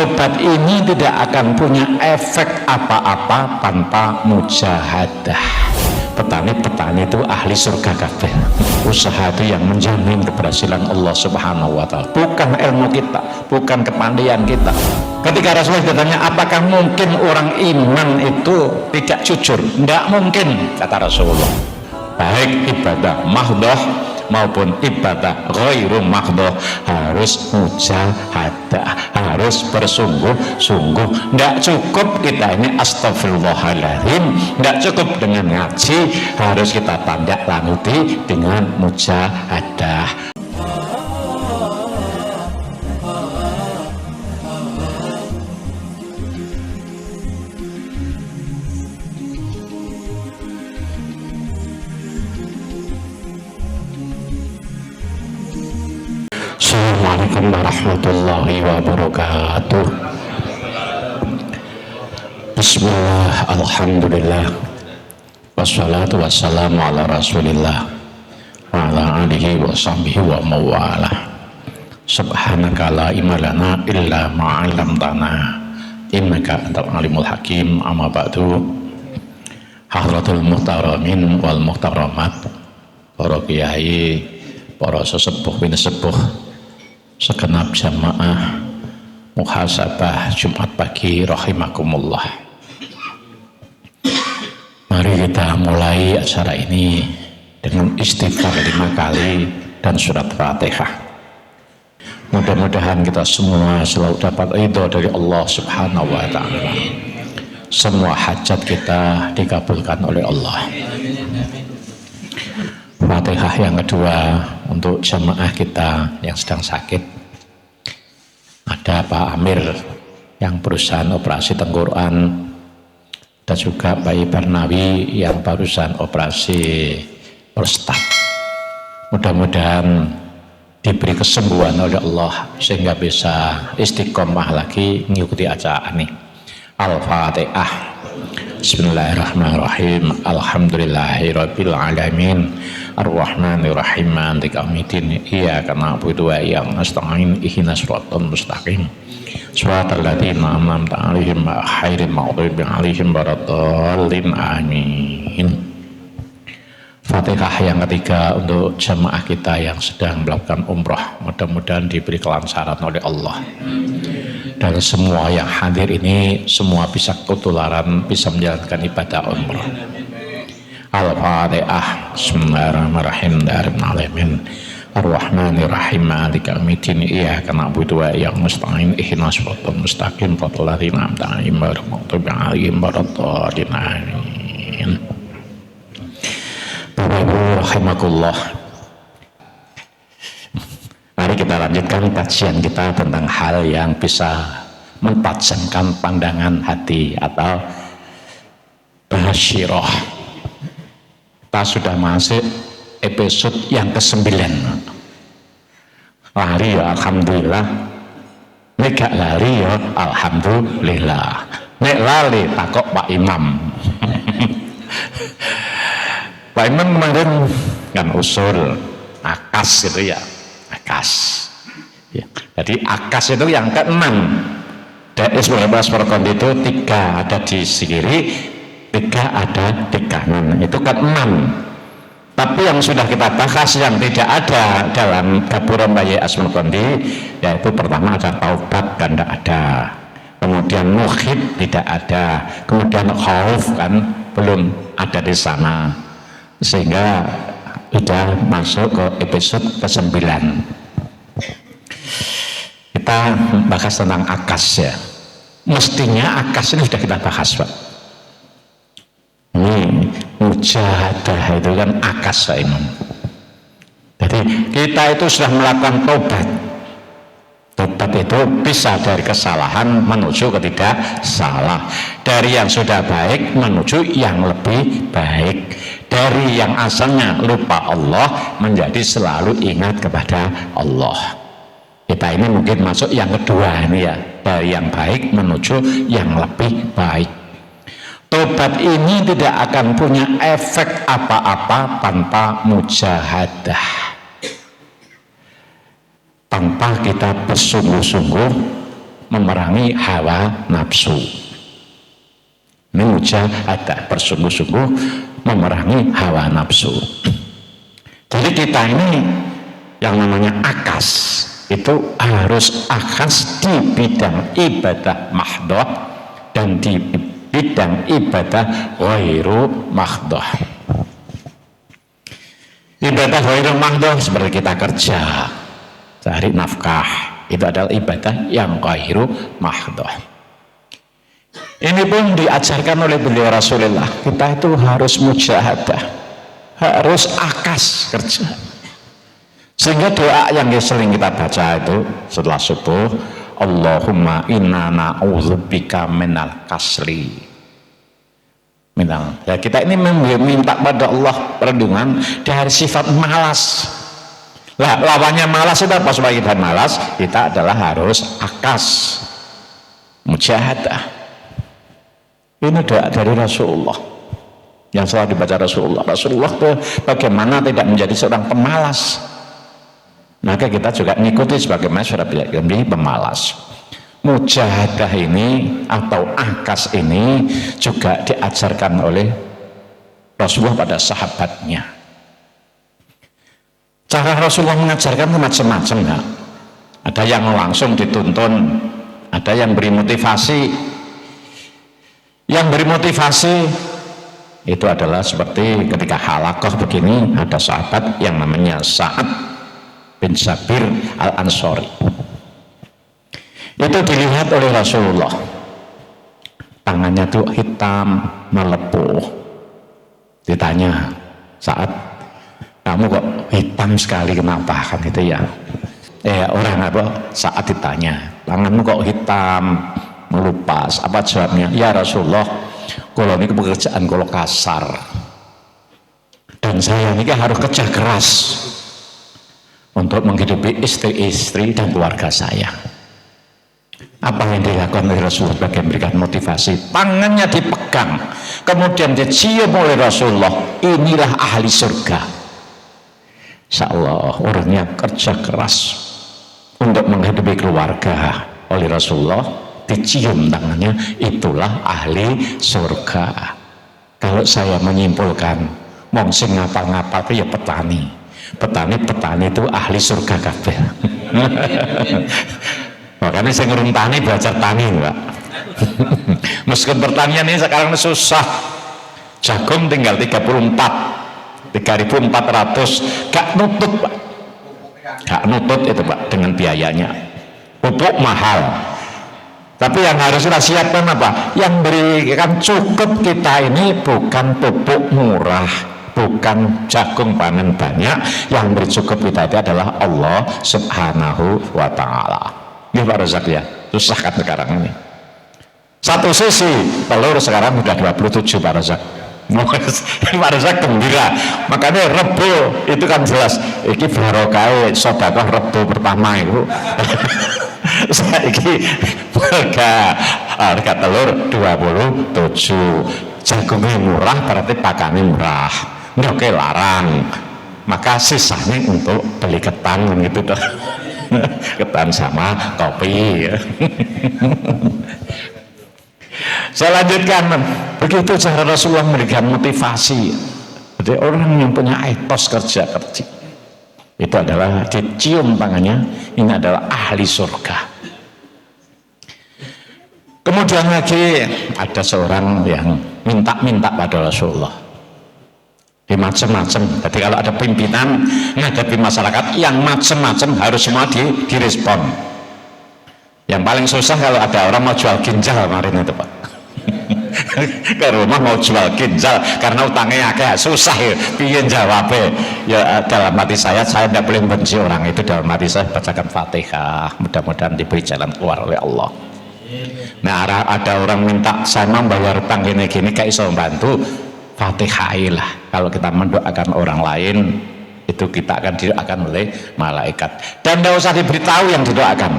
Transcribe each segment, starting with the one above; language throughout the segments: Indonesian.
Tobat ini tidak akan punya efek apa-apa tanpa mujahadah. Petani itu ahli surga kabeh. Usaha itu yang menjamin keberhasilan Allah Subhanahu wa Ta'ala, bukan ilmu kita, bukan kepandaian kita. Ketika Rasulullah ditanya apakah mungkin orang iman itu tidak jujur, tidak mungkin, kata Rasulullah. Baik ibadah mahdhah maupun ibadah ghairu mahdhah harus mujahadah, harus bersungguh-sungguh. Tidak cukup kita ini astagfirullahaladzim, tidak cukup dengan ngaji, harus kita tindak lanjuti dengan mujahadah. Assalamualaikum warahmatullahi wabarakatuh. Bismillah, alhamdulillah, wassalatu wassalamu ala rasulillah wa ala alihi wa sahbihi wa mawalah. Subhanaka la ilma lana illa ma 'allamtana innaka antal alimul hakim. Amma ba'du. Hadratul muhtaramin wal muhtaramat, para kiai, para sesepuh bin sepuh, segenap jamaah muhasabah Jumat pagi rahimakumullah. Mari kita mulai acara ini dengan istighfar 5 kali dan surat Fatihah. Mudah-mudahan kita semua selalu dapat ridho dari Allah Subhanahu wa Ta'ala. Semua hajat kita dikabulkan oleh Allah. Fatihah yang kedua untuk jamaah kita yang sedang sakit. Ada Pak Amir yang berusaha operasi tenggorokan, dan juga Pak Barnawi yang barusan operasi prostat. Mudah-mudahan diberi kesembuhan oleh Allah sehingga bisa istiqomah lagi mengikuti acara ini. Al-Fatihah. Bismillahirrahmanirrahim. Alhamdulillahirabbil alamin. Ar-Rahmanir-Rahim. Maliki yaumiddin. Iyyaka na'budu wa iyyaka nasta'in. Ihdinas siratal mustaqim. Shiratal ladzina an'amta 'alaihim ghairil maghdubi 'alaihim waladdallin. Amin. Fatihah yang ketiga untuk jamaah kita yang sedang melakukan umrah. Mudah-mudahan diberi kelancaran oleh Allah. Dan semua yang hadir ini semua bisa ketularan, bisa menjalankan ibadah umrah. Al-Fatihah. Bismillahirrahmanirrahim. Alamin. Ar-Rahmanir-Rahim. Maliki yaumiddin. Iyyaka na'budu wa iyyaka nasta'in. Ihdinas siratal mustaqim. Shiratal ladzina an'amta 'alaihim ghairil maghdubi 'alaihim waladdallin. Amin. Bapak Ibu rahimakumullah. Mari kita lanjutkan kajian kita tentang hal yang bisa mentajamkan pandangan hati atau basyirah. Kita sudah masuk episode yang ke-9. Lari ya alhamdulillah, nek gak lari ya alhamdulillah, nek lali takok Pak Imam. Pak Imam kemarin kan usul akas gitu ya, akas ya. Jadi akas itu yang ke-6. Dari 19 perkon itu 3 ada di kiri, 3 ada di kanan, itu ke-6. Tapi yang sudah kita bahas yang tidak ada dalam Gaburan Bayi Asmul Kondi, yaitu pertama ada taubat kan tidak ada, kemudian mukhib tidak ada, kemudian khauf kan belum ada di sana, sehingga sudah masuk ke episode ke-9. Kita bahas tentang akas ya. Mestinya akas ini sudah kita bahas Pak. Ini mujahadah itu kan akas Pak Imam. Jadi kita itu sudah melakukan tobat. Tobat itu bisa dari kesalahan menuju ke tidak salah, dari yang sudah baik menuju yang lebih baik, dari yang asalnya lupa Allah menjadi selalu ingat kepada Allah. Kita ini mungkin masuk yang kedua ini ya, dari yang baik menuju yang lebih baik. Tobat ini tidak akan punya efek apa-apa tanpa mujahadah, tanpa kita bersungguh-sungguh memerangi hawa nafsu. Ini mujahadah, bersungguh-sungguh memerangi hawa nafsu. Jadi kita ini yang namanya akas itu harus akas di bidang ibadah mahdhah dan di bidang ibadah ghairu mahdhah. Ibadah ghairu mahdhah seperti kita kerja, cari nafkah, itu adalah ibadah yang ghairu mahdhah. Ini pun diajarkan oleh beliau Rasulullah, kita itu harus mujahadah, harus akas kerja. Sehingga doa yang sering kita baca itu setelah subuh, Allahumma inna na'udzubika minal kasli. Ya, kita ini meminta pada Allah perlindungan dari sifat malas. Lah, lawannya malas itu apa? Supaya kita malas, kita adalah harus akas, mujahadah. Ini doa dari Rasulullah yang selalu dibaca Rasulullah. Rasulullah itu bagaimana tidak menjadi seorang pemalas, maka kita juga mengikuti sebagaimana surah Al-Baqarah pemalas. Mujahadah ini atau akas ini juga diajarkan oleh Rasulullah pada sahabatnya. Cara Rasulullah mengajarkan macam-macam ya. Ada yang langsung dituntun, ada yang beri motivasi. Yang beri motivasi itu adalah seperti ketika halaqah begini, ada sahabat yang namanya Sa'ad bin Sabir Al-Ansori. Itu dilihat oleh Rasulullah, tangannya tuh hitam melepuh. Ditanya, Sa'ad, kamu kok hitam sekali, kenapa? Kan itu ya. Orang apa? Saat ditanya, tanganmu kok hitam melupas, apa jawabnya? Ya Rasulullah, kalau ini pekerjaan kalau kasar dan saya ini harus kerja keras untuk menghidupi istri-istri dan keluarga saya. Apa yang dilakukan oleh Rasulullah sebagai memberikan motivasi? Tangannya dipegang, kemudian dicium oleh Rasulullah, inilah ahli surga. Insyaallah orangnya kerja keras untuk menghidupi keluarga, oleh Rasulullah dicium tangannya, itulah ahli surga. Kalau saya menyimpulkan, mong sing ngapal-ngapal itu ya petani. Petani itu ahli surga kabeh. Makanya saya ngurung tani, belajar tani Pak. Meskipun pertanian ini sekarang susah, jagung tinggal 3.400 gak nutut Pak, gak nutut itu Pak dengan biayanya. Pupuk mahal, tapi yang harus kita siapkan apa? Yang berikan cukup kita ini bukan pupuk murah, bukan jagung panen banyak. Yang beri cukup kita itu adalah Allah Subhanahu wa Ta'ala. Ya Pak Razak ya, susah kan sekarang ini. Satu sisi telur sekarang udah 27 Pak Razak. Pak Razak gembira, makanya Rebo itu kan jelas iki barokah sedekah Rebo pertama itu. Saiki harga telur 27, jagungnya murah berarti pakannya murah, oke larang, maka sisanya untuk beli ketan gitu tuh. Ketan sama kopi. Saya lanjutkan, begitu cara Rasulullah memberikan motivasi. Jadi orang yang punya etos kerja itu adalah dicium tangannya, ini adalah ahli surga. Kemudian lagi ada seorang yang minta pada Rasulullah di macam-macam. Jadi kalau ada pimpinan menghadapi masyarakat yang macam-macam harus semua direspon. Yang paling susah kalau ada orang mau jual ginjal kemarin itu Pak. Ke rumah mau jual ginjal karena utangnya agak susah ya, piye jawabnya ya. Dalam hati saya tidak boleh benci orang itu, dalam hati saya bacakan Fatihah, mudah-mudahan diberi jalan keluar oleh Allah. Nah ada orang minta saya mau bayar utang gini-gini kayak iso membantu, Fatihailah. Kalau kita mendoakan orang lain itu kita akan didoakan oleh malaikat, dan tidak usah diberitahu yang didoakan.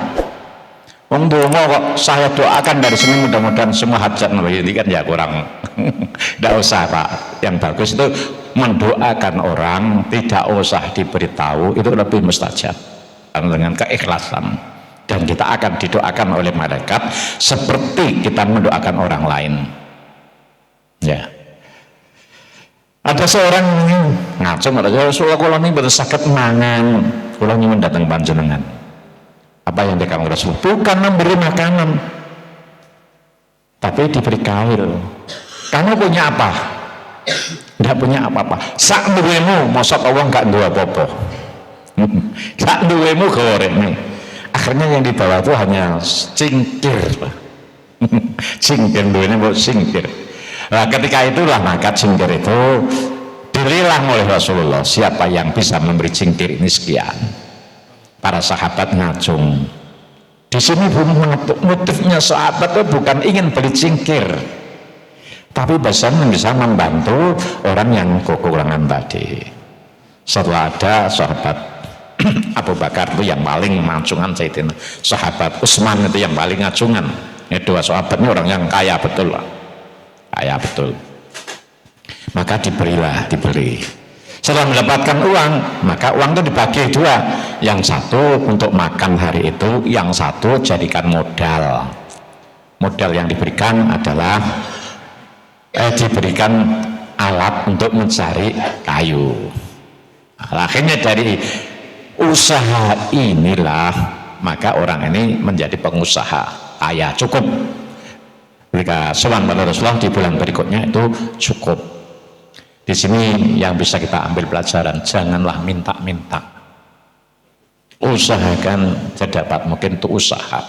Wong donga kok saya doakan dari sini mudah-mudahan semua hajat, ini kan ya kurang. Tidak usah Pak, yang bagus itu mendoakan orang tidak usah diberitahu, itu lebih mustajab dengan keikhlasan. dan kita akan didoakan oleh malaikat seperti kita mendoakan orang lain. Ya, ada seorang ngacung, ada Rasulullah kula ini betul sakit mangan, kula nyuwun datang panjenengan. Apa yang dikatakan Rasul? Bukan memberi makanan, tapi diberi kail. Kamu punya apa? Tidak punya apa-apa. Sak duwemu, mosok wong gak duwe apa-apa. Sak duwemu goreng. Akhirnya yang dibawa itu hanya cingkir. Cingkir duwene mbok cingkir. Nah, ketika itulah maka cingkir itu dirilang oleh Rasulullah, siapa yang bisa memberi cingkir ini sekian. Para sahabat ngacung. Di sini motifnya sahabat itu bukan ingin beli cingkir, tapi bisa membantu orang yang kekurangan tadi. Setelah ada sahabat Abu Bakar itu yang paling ngacungan, sahabat Utsman itu yang paling ngacungan. Ini dua sahabat ini orang yang kaya betul lah. Kaya betul. Maka diberi. Setelah mendapatkan uang, maka uang itu dibagi dua. Yang satu untuk makan hari itu, yang satu jadikan modal. Modal yang diberikan adalah diberikan alat untuk mencari kayu. Akhirnya dari usaha inilah maka orang ini menjadi pengusaha kaya cukup. Ketika sowan pada Rasulullah di bulan berikutnya itu cukup. Di sini yang bisa kita ambil pelajaran, janganlah minta-minta. Usahakan sedapat mungkin itu usaha.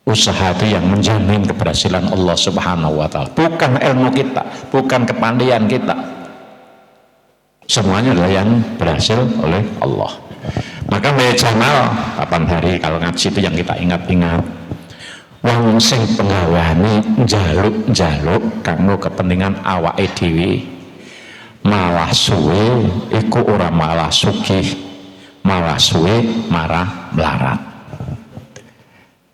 Usaha itu yang menjamin keberhasilan Allah Subhanahu wa taala, bukan ilmu kita, bukan kepandaian kita. Semuanya adalah yang berhasil oleh Allah. Maka mejamal 8 hari kalau ngaji itu yang kita ingat-ingat. Wong sing penggaweane njaluk kanggo kepentingan awake dhewe malah suwe iku ora malah sugih, malah suwe marah melarat.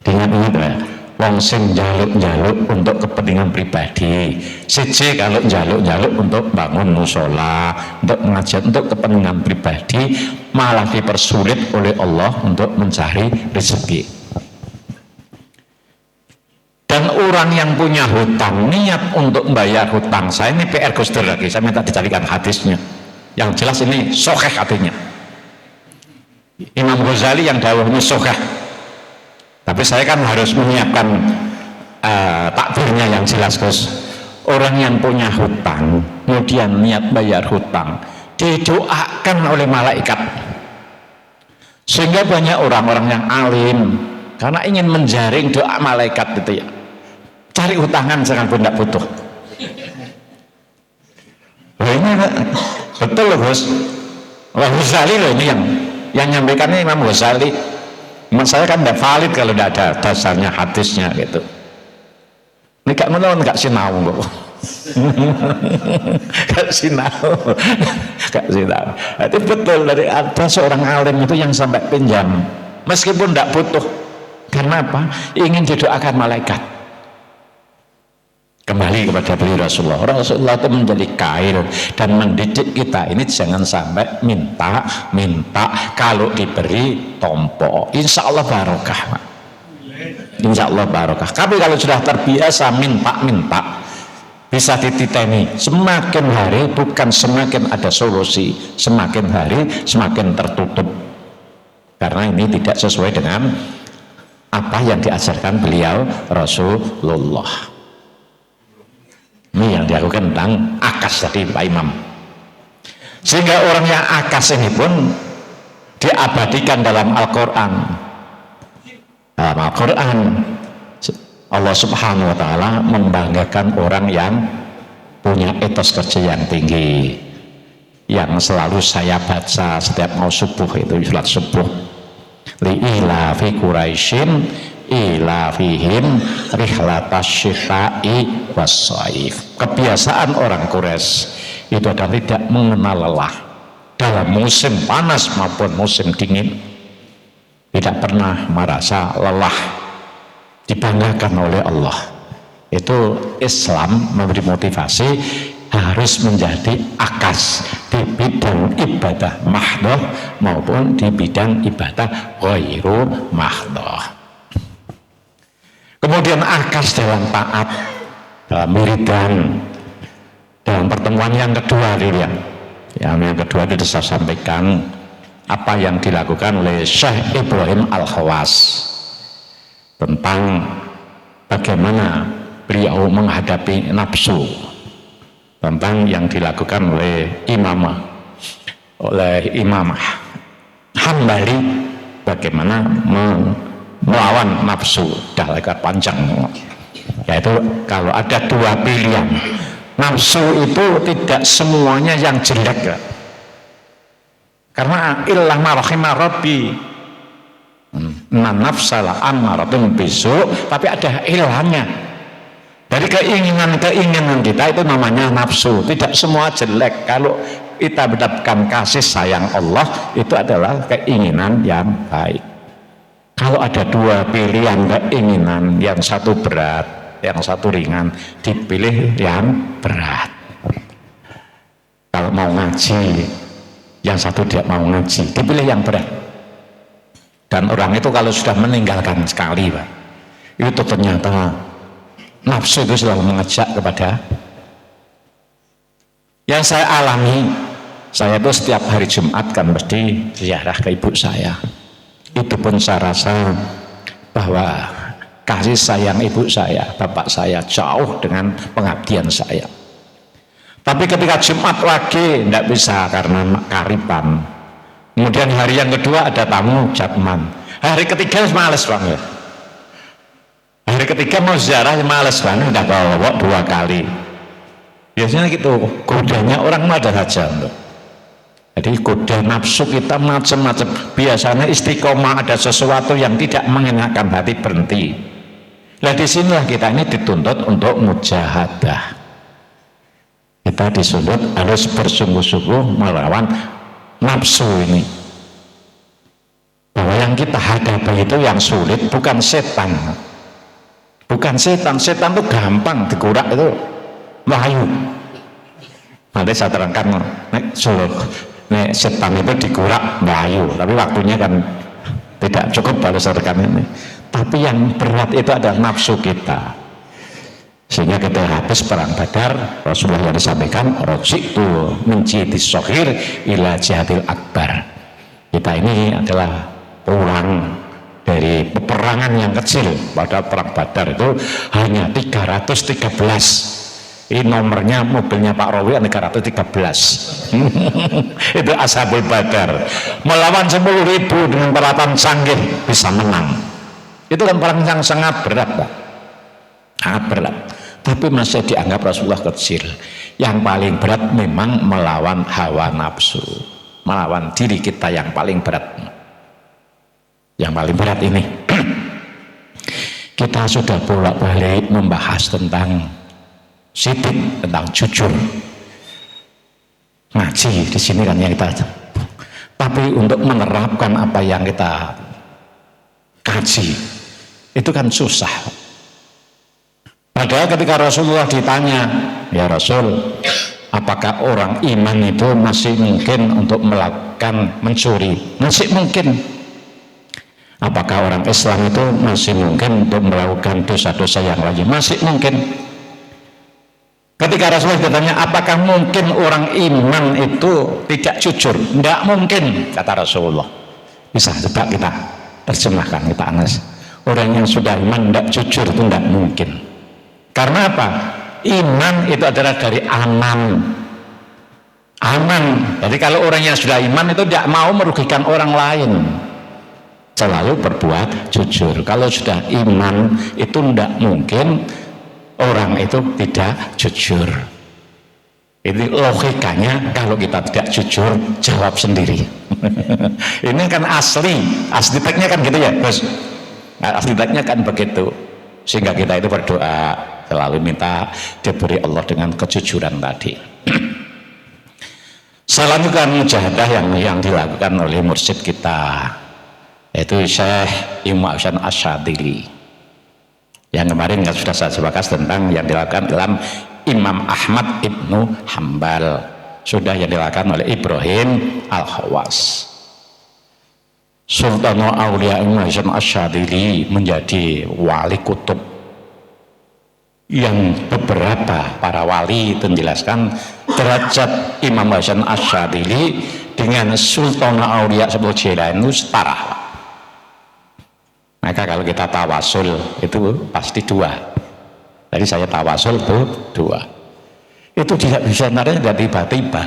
Ingat ya, wong sing njaluk untuk kepentingan pribadi, siji kalau njaluk untuk bangun mushola, untuk mengajar, untuk kepentingan pribadi, malah dipersulit oleh Allah untuk mencari rezeki. Dan orang yang punya hutang niat untuk membayar hutang, saya ini PR Gus Dur lagi, saya minta dicarikan hadisnya yang jelas ini sahih artinya. Imam Ghazali yang dawuhnya sahih, tapi saya kan harus menyiapkan takbirnya yang jelas Gus. Orang yang punya hutang kemudian niat bayar hutang didoakan oleh malaikat, sehingga banyak orang-orang yang alim karena ingin menjaring doa malaikat itu ya, cari hutangan sekalipun tidak butuh. Loh ini betul loh Gus. Ghazali loh ini yang nyampaikannya Imam Ghazali. Menurut saya kan tidak valid kalau tidak ada dasarnya hadisnya gitu. Ini gak menurut gak sinau kok. Gak sinau. Gak sinau. Itu betul, dari ada seorang alim itu yang sampai pinjam meskipun tidak butuh. Karena apa? Ingin didoakan malaikat. Kembali kepada beliau Rasulullah itu menjadi kail dan mendidik kita ini jangan sampai minta kalau diberi tompo, insya Allah barokah, insya Allah barokah. Tapi kalau sudah terbiasa minta bisa dititeni, semakin hari bukan semakin ada solusi, semakin hari semakin tertutup, karena ini tidak sesuai dengan apa yang diajarkan beliau Rasulullah. Ini yang dilakukan tentang akas tadi Pak Imam. Sehingga orang yang akas ini pun diabadikan dalam Al-Quran. Dalam Al-Quran Allah Subhanahu wa ta'ala membanggakan orang yang punya etos kerja yang tinggi, yang selalu saya baca setiap mau subuh, itu sholat subuh, li'ila fi Quraisyin ila fihim rihlatas syita'i wassaif. Kebiasaan orang Quraisy itu adalah tidak mengenal lelah dalam musim panas maupun musim dingin, tidak pernah merasa lelah, dibanggakan oleh Allah. Itu Islam memberi motivasi harus menjadi akas di bidang ibadah mahdhah maupun di bidang ibadah ghairu mahdhah. Kemudian akas dalam taat, dalam wiridan, dalam pertemuan yang kedua yang kedua itu saya sampaikan apa yang dilakukan oleh Syekh Ibrahim Al-Khawas tentang bagaimana beliau menghadapi nafsu, tentang yang dilakukan oleh Imam Hambali bagaimana melawan nafsu. Dah agak panjang, yaitu kalau ada dua pilihan, nafsu itu tidak semuanya yang jelek, karena illah marahimah rabbi nafsalah amaratun besok, tapi ada ilahnya. Dari keinginan kita itu namanya nafsu. Tidak semua jelek. Kalau kita mendapatkan kasih sayang Allah, itu adalah keinginan yang baik. Kalau ada dua pilihan keinginan, yang satu berat, yang satu ringan, dipilih yang berat. Kalau mau ngaji, yang satu tidak mau ngaji, dipilih yang berat. Dan orang itu kalau sudah meninggalkan sekali, Pak, itu ternyata nafsu itu selalu mengajak kepada. Yang saya alami, saya itu setiap hari Jumat kan mesti ziarah ke ibu saya. Itu pun saya rasa bahwa kasih sayang ibu saya, bapak saya jauh dengan pengabdian saya. Tapi ketika Jumat lagi tidak bisa karena kariban. Kemudian hari yang kedua ada tamu Jatman. Hari ketiga males banget. Hari ketiga mau ziarah males banget, udah bawa 2 kali. Biasanya gitu, godanya orang ada saja. Jadi goda nafsu kita macam-macam. Biasanya istiqomah ada sesuatu yang tidak mengenakan hati, berhenti. Nah disinilah kita ini dituntut untuk mujahadah. Kita dituntut harus bersungguh-sungguh melawan nafsu ini. Bahwa yang kita hadapi itu yang sulit bukan setan. Bukan setan. Setan itu gampang dikurak, itu melayu. Nanti saya terangkan setan itu dikurak melayu, tapi waktunya kan tidak cukup kalau saya terangkan ini. Tapi yang berat itu adalah nafsu kita. Sehingga kita habis perang Badar, Rasulullah yang disampaikan roji'tu min jihadis shaghir ila jihadil akbar. Kita ini adalah pulang dari peperangan yang kecil. Pada perang Badar itu hanya 313. Ini nomornya mobilnya Pak Rawi 313. Itu Ashabul Badar melawan 10.000 dengan peralatan canggih bisa menang. Itu kan perang yang sangat berat, Pak, sangat berat. Tapi masih dianggap Rasulullah kecil. Yang paling berat memang melawan hawa nafsu, melawan diri kita yang paling berat. Yang paling berat ini kita sudah bolak-balik membahas tentang sidik, tentang jujur. Ngaji di sini kan yang kita, tapi untuk menerapkan apa yang kita kaji itu kan susah. Padahal ketika Rasulullah ditanya, ya Rasul, apakah orang iman itu masih mungkin untuk melakukan mencuri? Masih mungkin. Apakah orang Islam itu masih mungkin untuk melakukan dosa-dosa yang lain? Masih mungkin. Ketika Rasulullah ditanya, apakah mungkin orang iman itu tidak jujur? Tidak mungkin, kata Rasulullah. Bisa coba kita terjemahkan, kita anas. Orang yang sudah iman tidak jujur itu tidak mungkin. Karena apa? Iman itu adalah dari aman. Aman. Jadi kalau orang yang sudah iman itu tidak mau merugikan orang lain, selalu berbuat jujur. Kalau sudah iman itu tidak mungkin orang itu tidak jujur. Ini logikanya. Kalau kita tidak jujur, jawab sendiri. Ini kan asli teksnya kan gitu ya, Bos. Asli teksnya kan begitu. Sehingga kita itu berdoa selalu minta diberi Allah dengan kejujuran tadi. Saya lanjutkan mujahadah yang dilakukan oleh mursyid kita, yaitu Syekh Imam Hasan Asyadili. Yang kemarin sudah saya bahas tentang yang dilakukan dalam Imam Ahmad Ibnu Hambal. sudah yang dilakukan oleh Ibrahim Al-Khawas. Sultan Aulia Imam Hasan Asyadili menjadi wali kutub yang beberapa para wali itu menjelaskan derajat Imam Hasan Asyadili dengan Sultan Aulia seperti Jailani itu setara. Maka kalau kita tawasul itu pasti dua. Jadi saya tawasul itu dua. Itu tidak bisa naranya dari tiba-tiba.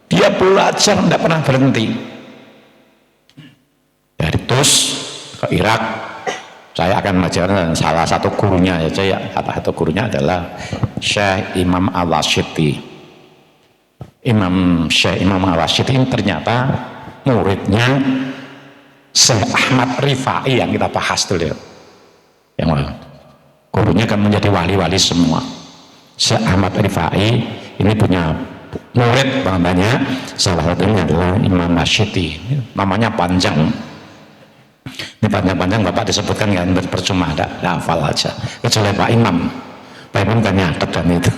Dia belajar tidak pernah berhenti. Dari Tus ke Irak, saya akan mengajarkan salah satu gurunya saja. Salah satu gurunya adalah Syekh Imam Al-Washiti. Syekh Imam Al-Washiti ini ternyata muridnya Syekh Ahmad Rifai yang kita bahas dulu. Yang gurunya kan menjadi wali-wali semua. Syekh Ahmad Rifai ini punya murid banyak, salah satunya adalah Imam Washiti. Namanya panjang. Ini panjang-panjang Bapak disebutkan kan percuma, tidak hafal aja. Kecuali Pak Imam kan nyatet dan itu.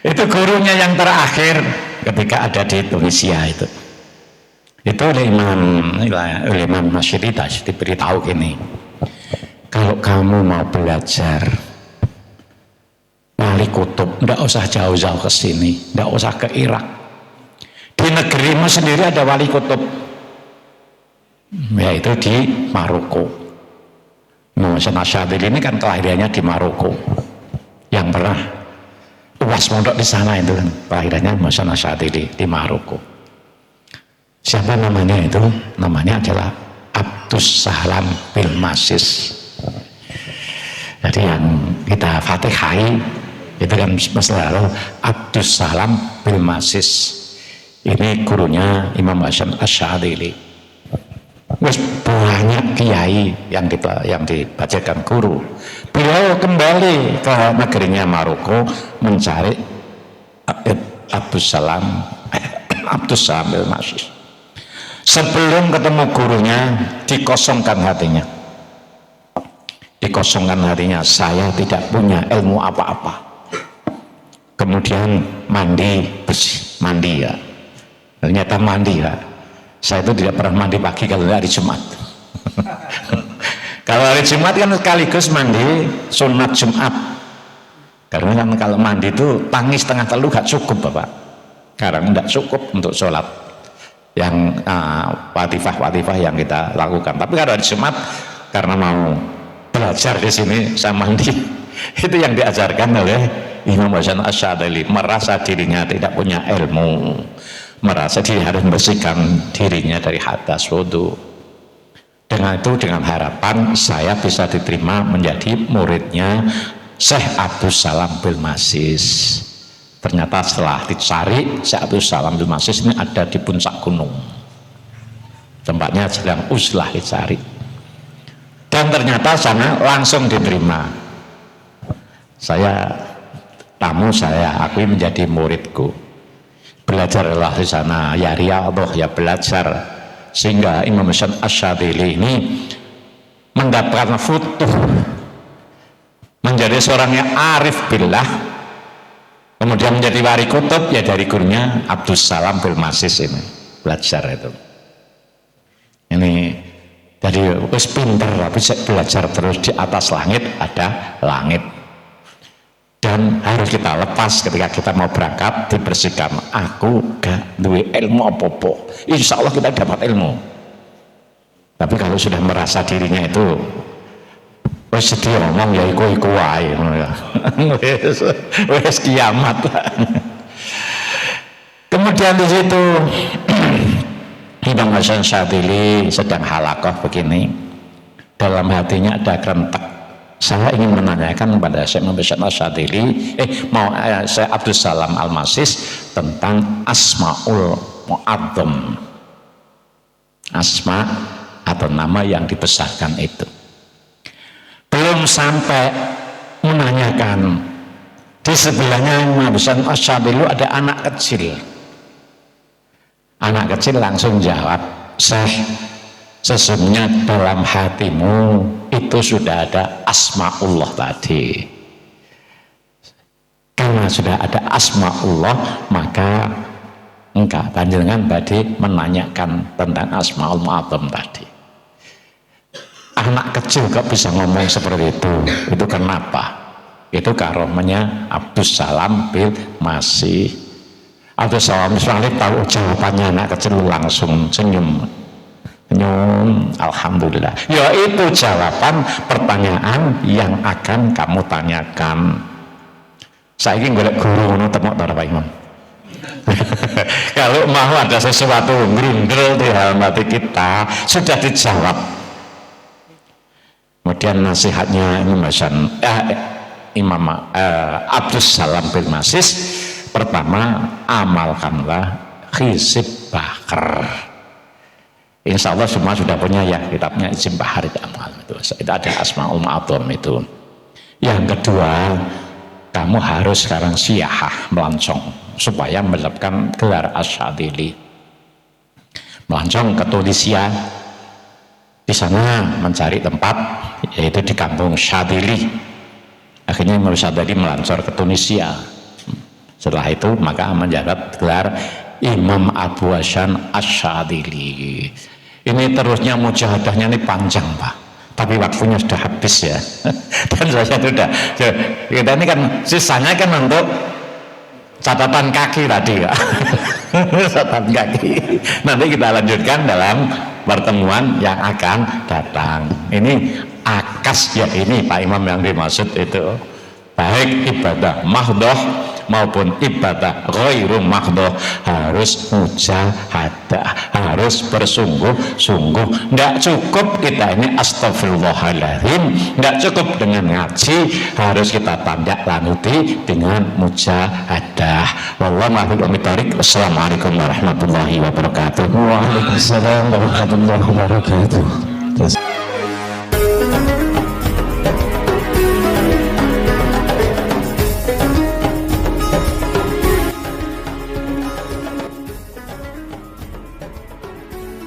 Itu gurunya yang terakhir ketika ada di Indonesia itu. Itu oleh Imam Masyidi diberitahu gini, kalau kamu mau belajar wali kutub, tidak usah jauh-jauh ke sini, tidak usah ke Irak. Di negerimu sendiri ada wali kutub, yaitu di Maroko. Imam Hasan Asyadili ini kan kelahirannya di Maroko. Yang pernah uas mondok di sana itu kan kelahirannya Imam Hasan Asyadili di Maroko. Siapa namanya itu? Namanya adalah Abdus Salam bil Masis. Jadi yang kita fatihai itu kan masalah Abdus Salam bil Masis. Ini gurunya Imam Hasan Asyadili. Banyak kiai yang dibacakan guru. Beliau kembali ke negerinya Maroko mencari Abdus Salam bil Masis. Sebelum ketemu gurunya dikosongkan hatinya. Dikosongkan hatinya, saya tidak punya ilmu apa-apa. Kemudian mandi bersih, mandi ya. Ternyata mandi ya. Saya itu tidak pernah mandi pagi kalau hari Jumat. Kalau hari Jumat kan sekaligus mandi sunat Jumat. Karena kan kalau mandi itu tangis setengah telu gak cukup Bapak. Sekarang tidak cukup untuk sholat yang watifah yang kita lakukan. Tapi kalau hari Jumat karena mau belajar di sini saya mandi. Itu yang diajarkan oleh Imam Hasan Asyadili. Merasa dirinya tidak punya ilmu, merasa diri harus membersihkan dirinya dari hadas wudu. Dengan itu, dengan harapan saya bisa diterima menjadi muridnya Syekh Abdus Salam bil Masis. Ternyata setelah dicari, Syekh Abdus Salam bil Masis ini ada di puncak gunung. Tempatnya sedang uzlah dicari. Dan ternyata sana langsung diterima. Tamu saya akui menjadi muridku. Belajarlah di sana, ya riyadhah, ya belajar. Sehingga Imam Hasan Asyadili ini mendapatkan futuh, menjadi seorang yang arif billah, kemudian menjadi wali kutub ya dari gurunya Abdus Salam bil Masis ini. Belajar itu. Ini jadi wis pinter tapi belajar terus. Di atas langit ada langit. Dan harus kita lepas ketika kita mau berangkat, dibersihkan. Aku gak duwe ilmu apa-apa, insya Allah kita dapat ilmu. Tapi kalau sudah merasa dirinya itu wis sedih ngomong ya iku wae wis kiamat. Kemudian di situ Imam Hasan Asyadili sedang halaqah begini, dalam hatinya ada kerentak. Saya ingin menanyakan kepada Syekh Imam Hasan Asyadili, Syekh Abdus Salam Al-Masis tentang Asmaul Mu'adzam, asma atau nama yang dibesarkan itu. Belum sampai menanyakan, di sebelahnya Imam Hasan Asyadili ada anak kecil. Anak kecil langsung jawab, Syekh, sesungguhnya dalam hatimu itu sudah ada asmaullah tadi. karena sudah ada asmaullah maka enggak panjenengan tadi menanyakan tentang asmaul mu'adzam tadi. Anak kecil kok bisa ngomong seperti itu kenapa? Itu karomanya Abdus Salam bin Masih. Abdus Salam misalnya tahu jawabannya, anak kecil langsung senyum, alhamdulillah. Ya itu jawaban pertanyaan yang akan kamu tanyakan. Saya ingin golek guru ngono temok ta Pak Imam. Kalau mau ada sesuatu ngerindel di dalam hati kita sudah dijawab. Kemudian nasihatnya Imam Abdus Salam bin Masih, pertama amalkanlah Hizib Bahar. Insya Allah semua sudah punya ya kitabnya Hizib Bahar itu amal itu ada asmaul mu'adzam itu. Yang kedua, kamu harus sekarang siyahah melancong supaya mendapatkan gelar Asyadili. Melancong ke Tunisia, di sana mencari tempat yaitu di kampung Syadili. Akhirnya Imam Syadili melancong ke Tunisia. Setelah itu maka menjabat gelar Imam Abu Hasan Asyadili. Ini terusnya mujahadahnya ini panjang Pak, tapi waktunya sudah habis ya. Dan saya sudah kita ini kan sisanya kan untuk catatan kaki tadi ya. Catatan kaki nanti kita lanjutkan dalam pertemuan yang akan datang. Ini akas ya, ini Pak Imam yang dimaksud itu baik ibadah mahdoh maupun ibadah ghairu mahdoh harus mujahadah, harus bersungguh-sungguh. Tidak cukup kita ini astagfirullahaladzim, tidak cukup dengan ngaji, harus kita tandak lanjuti dengan mujahadah. Wallahu a'lam bishawab. Wassalamualaikum warahmatullahi wabarakatuh. Waalaikumsalam warahmatullahi wabarakatuh.